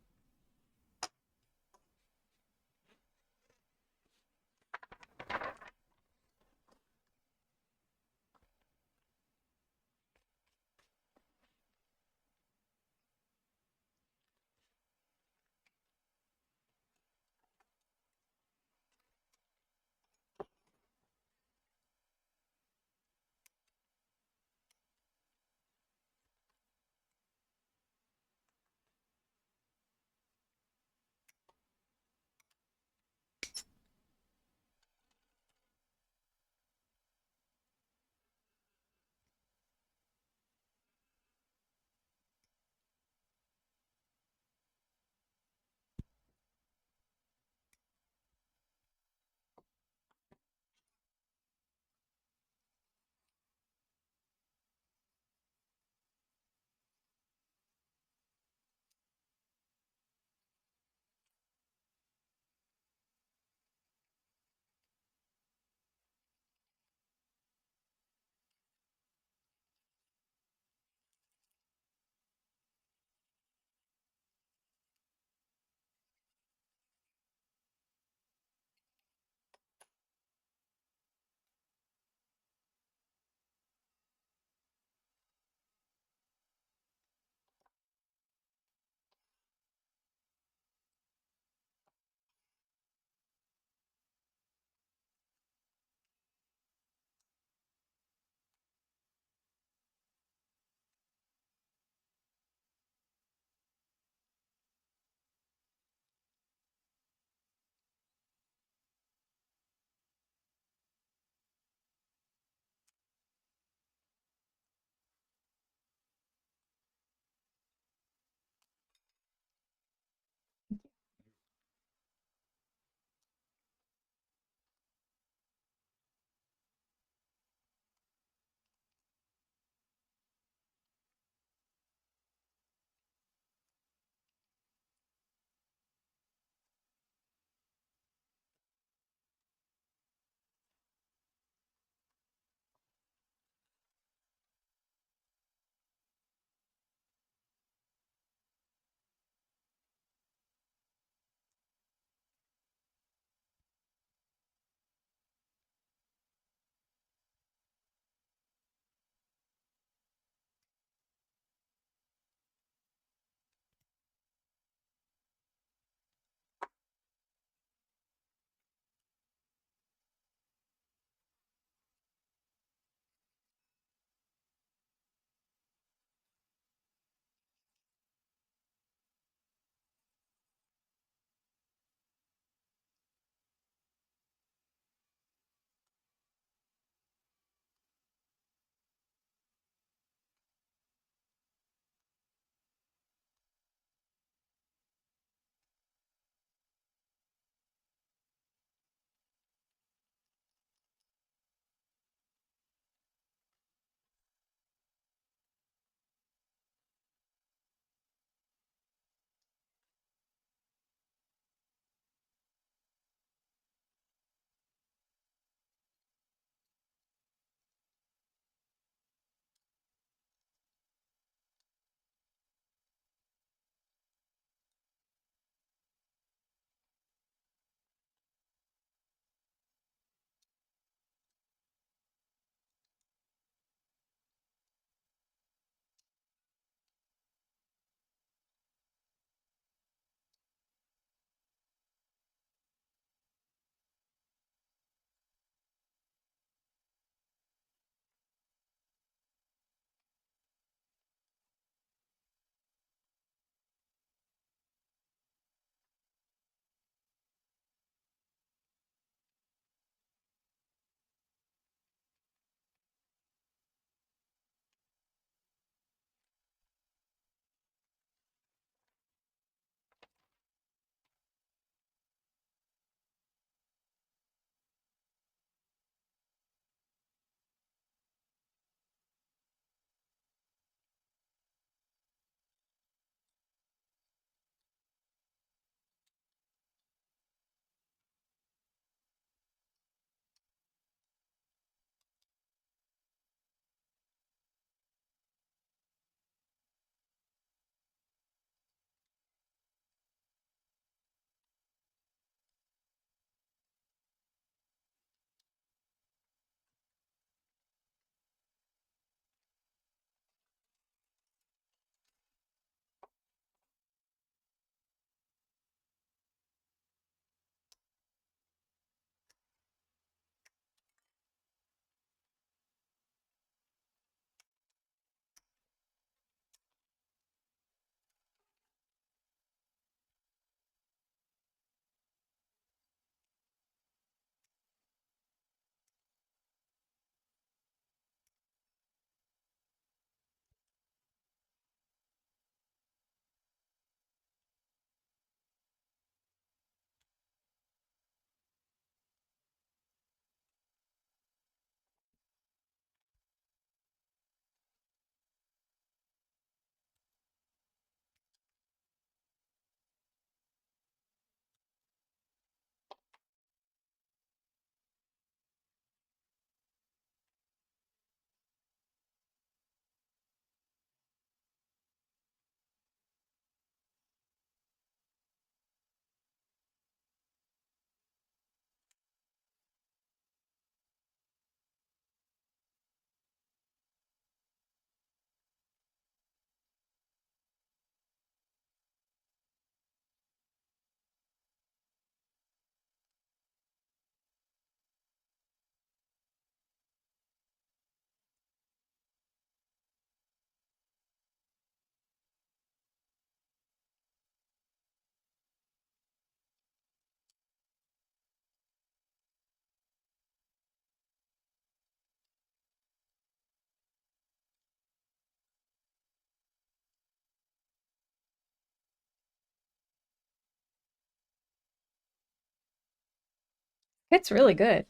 It's really good.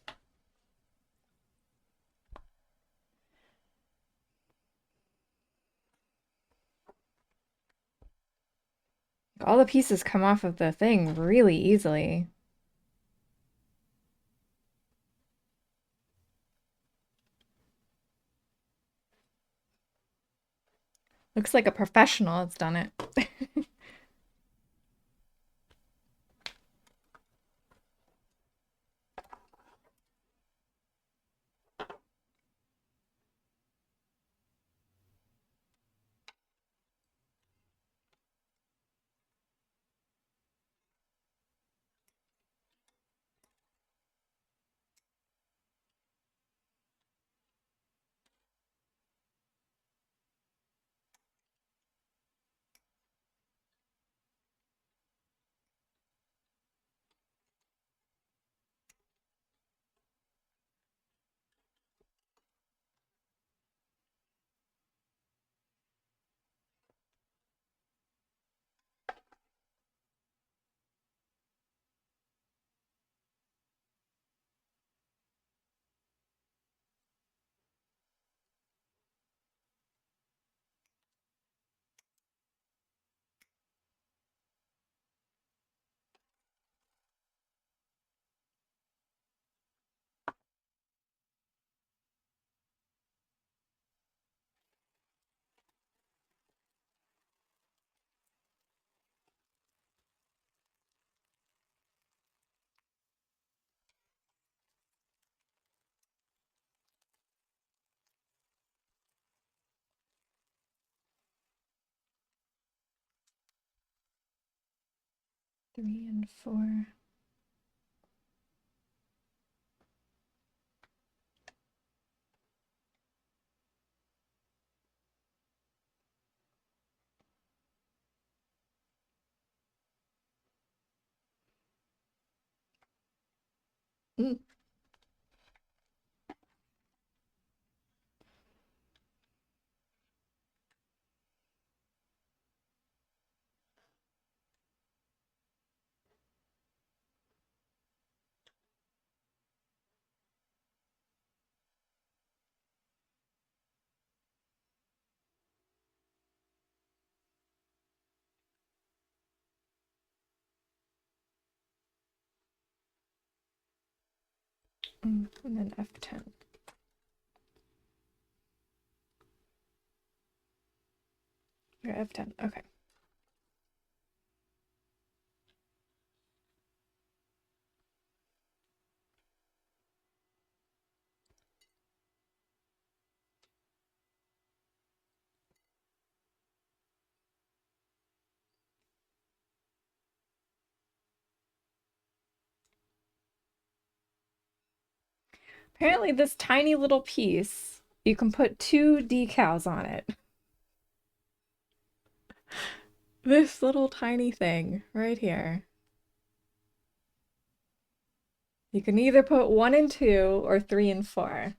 All the pieces come off of the thing really easily. Looks like a professional has done it. Three and four. Mm. And then F10. Or F10. Okay. Apparently, this tiny little piece, you can put two decals on it. This little tiny thing right here. You can either put 1 and 2 or 3 and 4.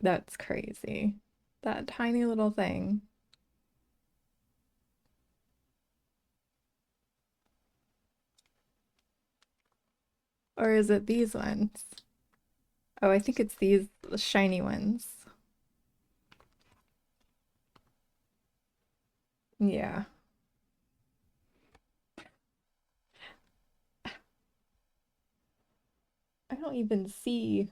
That's crazy. That tiny little thing. Or is it these ones? Oh, I think it's these shiny ones. Yeah. I don't even see.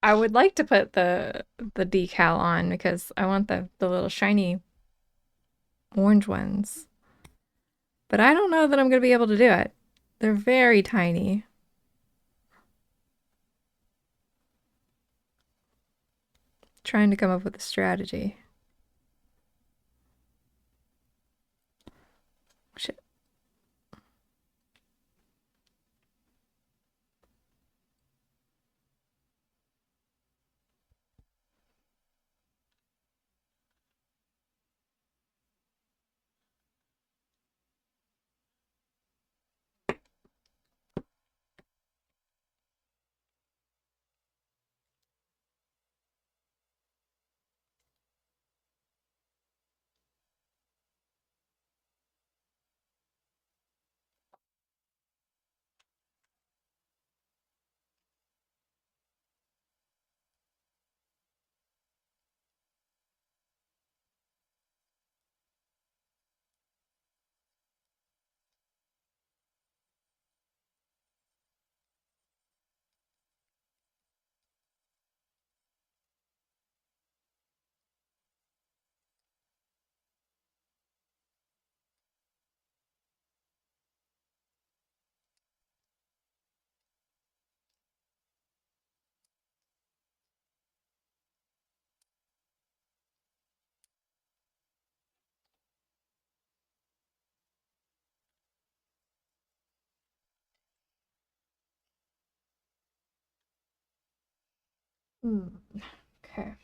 I would like to put the decal on because I want the little shiny orange ones. But I don't know that I'm going to be able to do it. They're very tiny. Trying to come up with a strategy. Shit. Hmm. Okay.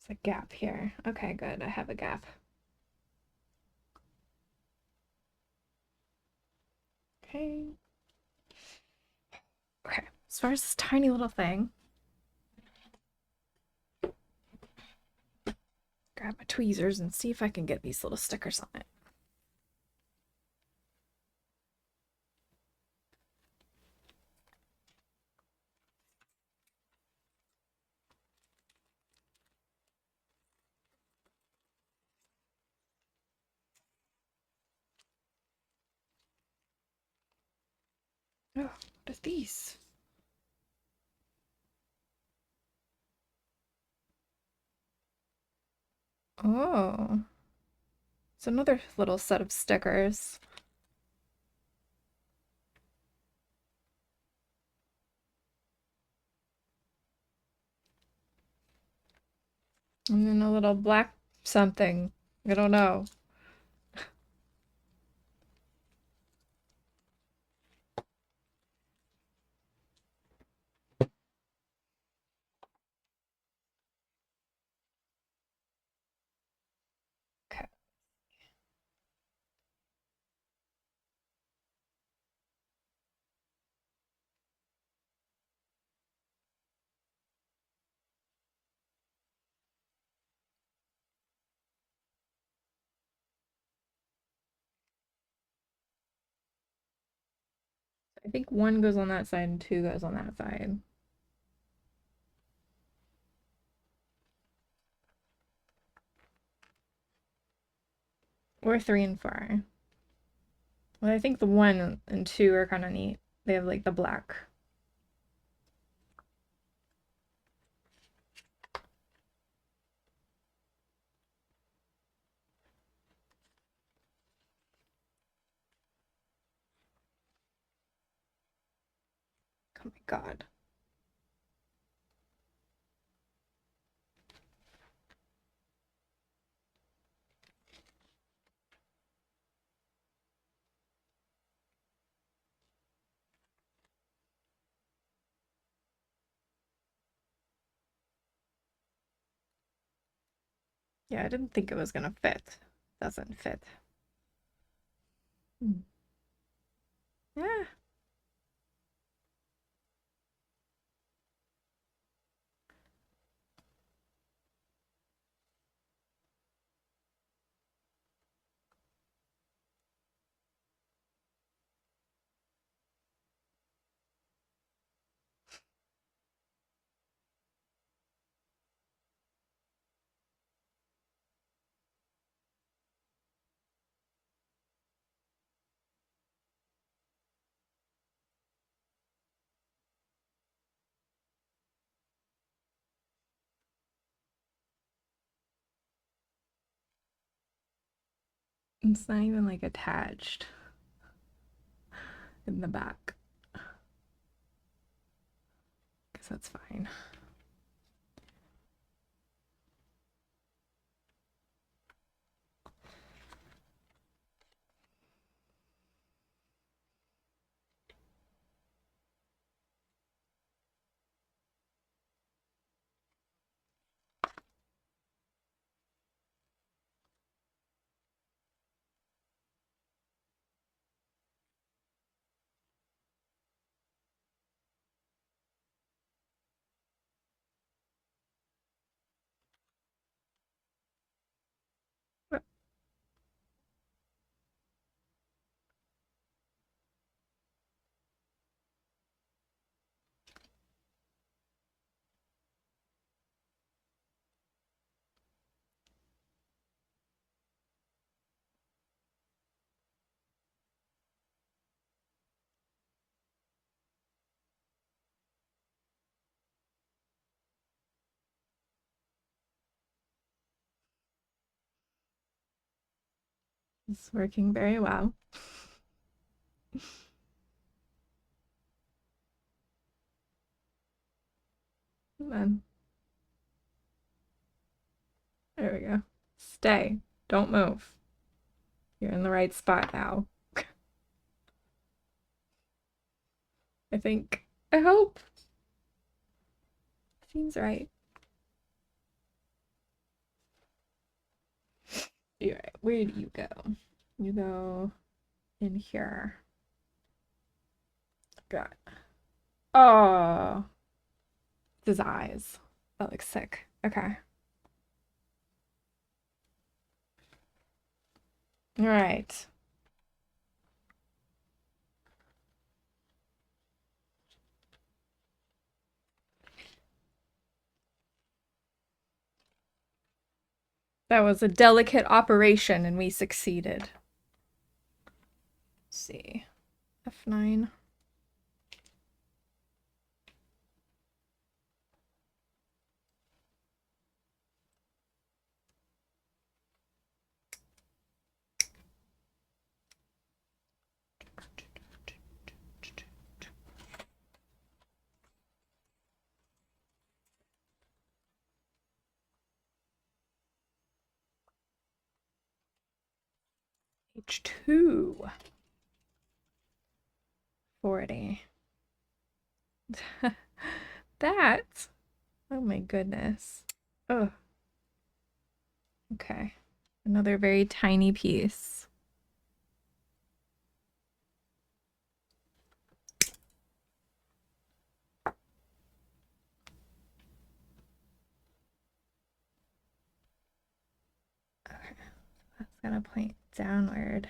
It's a gap here. Okay, good. I have a gap. Okay. Okay. As far as this tiny little thing, grab my tweezers and see if I can get these little stickers on it. Oh, what are these? Oh, it's another little set of stickers. And then a little black something. I don't know. Okay. I think one goes on that side and two goes on that side. Or three and four. Well, I think the one and two are kind of neat. They have like the black. Oh my God. Yeah, I didn't think it was gonna fit. doesn't fit. Hmm. Yeah. It's not even like attached in the back. Guess that's fine. It's working very well. And then there we go. Stay. Don't move. You're in the right spot now. I think. I hope. Seems right. You're right. Where do you go? You go in here. Got. Oh. It's his eyes. That looks sick. Okay. All right. That was a delicate operation and we succeeded. Let's see. F9. H2. 40. That. Oh my goodness. Oh. Okay. Another very tiny piece. Okay. That's gonna point downward.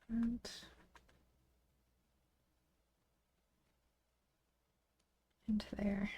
And into there.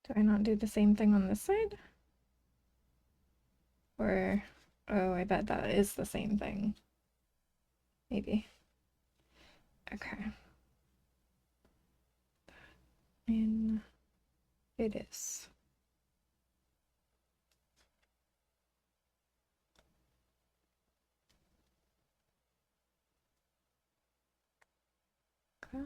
Do I not do the same thing on this side? Or, oh, I bet that is the same thing. Maybe. Okay. And it is. Cut.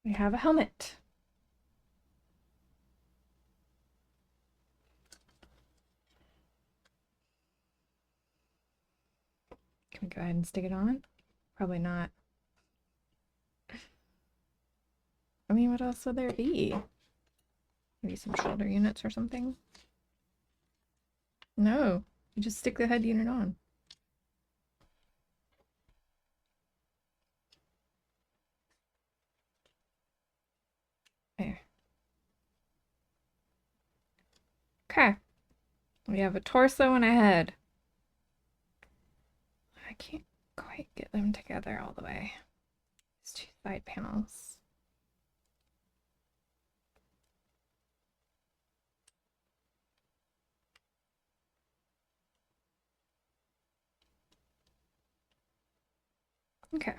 We have a helmet. Can we go ahead and stick it on? Probably not. I mean, what else would there be? Maybe some shoulder units or something? No, you just stick the head unit on. There. Okay. We have a torso and a head. I can't quite get them together all the way. These two side panels. Okay.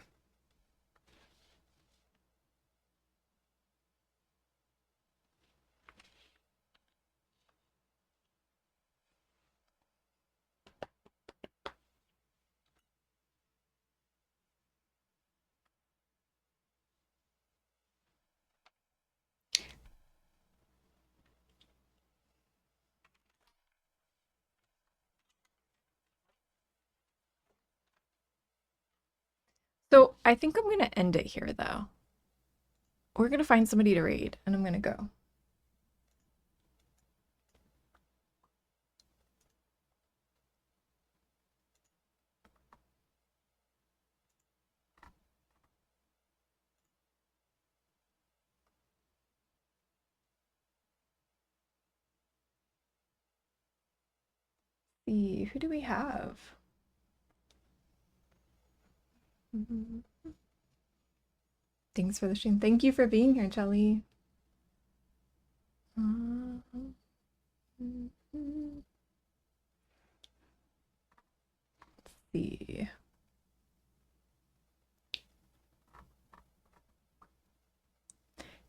So I think I'm going to end it here, though. We're going to find somebody to raid, and I'm going to go. See, who do we have? Thanks for the stream. Thank you for being here, Jelly. Let's see.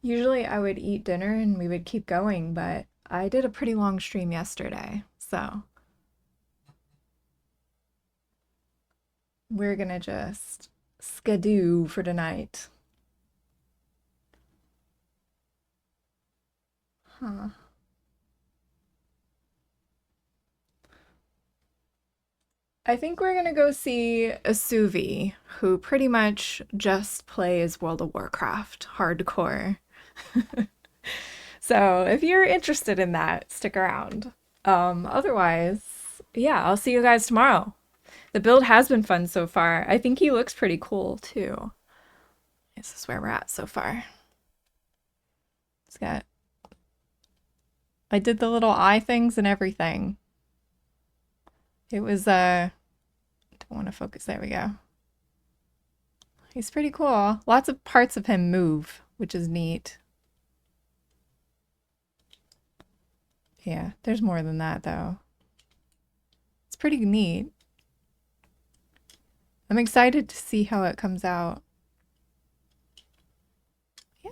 Usually I would eat dinner and we would keep going, but I did a pretty long stream yesterday, so we're gonna just skidoo for tonight. Huh. I think we're gonna go see Asuvi, who pretty much just plays World of Warcraft hardcore. So if you're interested in that, stick around. Otherwise, yeah, I'll see you guys tomorrow. The build has been fun so far. I think he looks pretty cool too. This is where we're at so far. It's got. I did the little eye things and everything. It was don't want to focus. There we go. He's pretty cool. Lots of parts of him move, which is neat. Yeah, there's more than that though. It's pretty neat. I'm excited to see how it comes out. Yeah.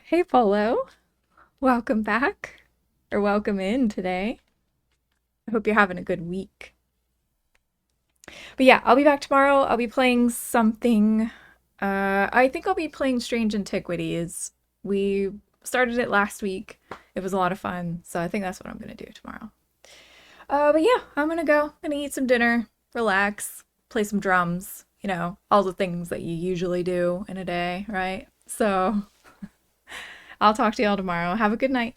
Hey, Polo. Welcome back. Or welcome in today. I hope you're having a good week. But yeah, I'll be back tomorrow. I'll be playing something. I think I'll be playing Strange Antiquities. We started it last week. It was a lot of fun, so I think that's what I'm gonna do tomorrow. But yeah, I'm gonna go. I'm gonna eat some dinner, relax, play some drums. You know, all the things that you usually do in a day, right? So I'll talk to y'all tomorrow. Have a good night.